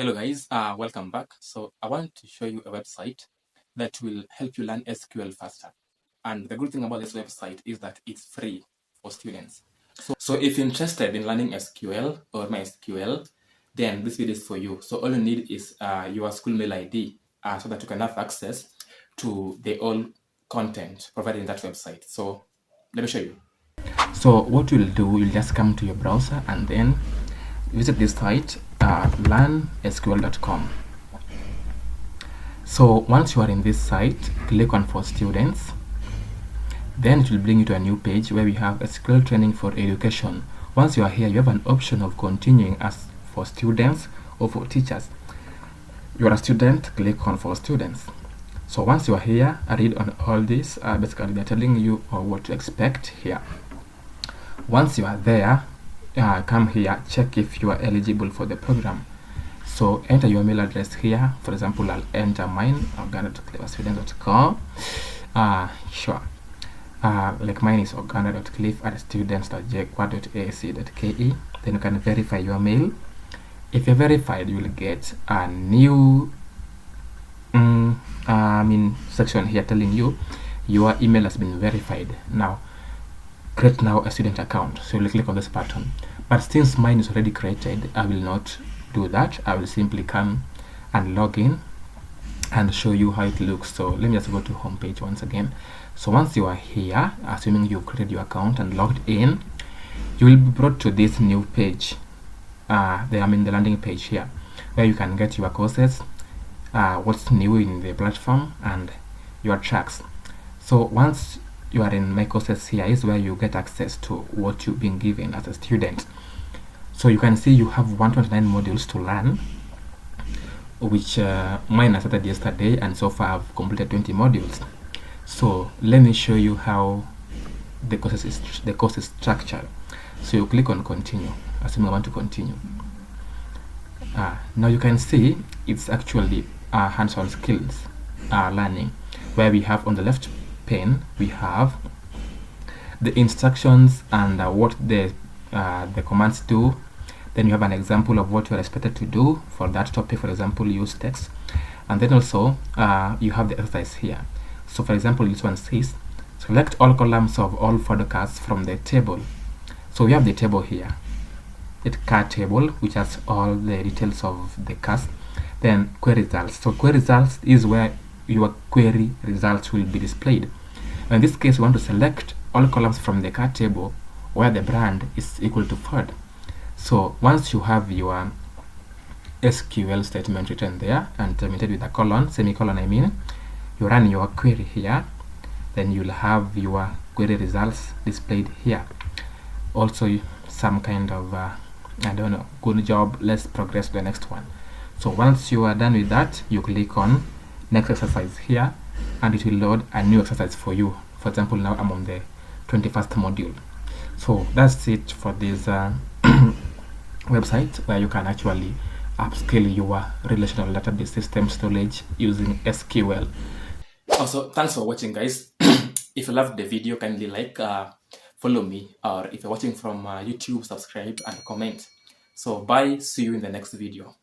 Hello guys, welcome back. So I want to show you a website that will help you learn SQL faster. And the good thing about this website is that it's free for students. So if you're interested in learning SQL or MySQL, then this video is for you. So all you need is your school mail ID so that you can have access to the all content provided in that website. So let me show you. So what you'll do, you'll just come to your browser and then visit this site, learnsql.com. So once you are in this site, click on for students. Then it will bring you to a new page where we have SQL training for education. Once you are here, you have an option of continuing as for students or for teachers. You are a student, click on for students. So once you are here, I read on all this. Basically, they're telling you what to expect here. Once you are there, come here, check if you are eligible for the program. So enter your mail address here. For example, I'll enter mine, organa.cleverstudent.com. Sure. Like mine is organa.cliff@students.jquad.ac.ke. Then you can verify your mail. If you're verified, you will get a new section here telling you your email has been verified. Now create now a student account. So you'll click on this button. But since mine is already created, I will not do that. I will simply come and log in and show you how it looks. So let me just go to home page once again. So once you are here, assuming you've created your account and logged in, you will be brought to this new page. The landing page here, where you can get your courses, what's new in the platform, and your tracks. So once you are in my courses, here is where you get access to what you've been given as a student. So you can see you have 129 modules to learn, which mine I started yesterday, and so far I've completed 20 modules. So let me show you how the course is structured. So you click on continue, assuming I want to continue. Now you can see it's actually hands-on skills learning, where we have on the left pane we have the instructions and what the commands do. Then you have an example of what you are expected to do for that topic. For example, use text. And then also you have the exercise here. So for example, this one says select all columns of all forecasts from the table. So we have the table here, it's car table, which has all the details of the cast. Then query results. So query results is where your query results will be displayed. In this case, we want to select all columns from the car table where the brand is equal to Ford. So once you have your SQL statement written there and terminated with a colon, semicolon, you run your query here, then you'll have your query results displayed here. Also some kind of good job, let's progress to the next one. So once you are done with that, you click on next exercise here and it will load a new exercise for you. For example, now I'm on the 21st module. So that's it for this website, where you can actually upscale your relational database system storage using SQL. Also, thanks for watching, guys. If you loved the video, kindly like, follow me, or if you're watching from YouTube, subscribe and comment. So bye, see you in the next video.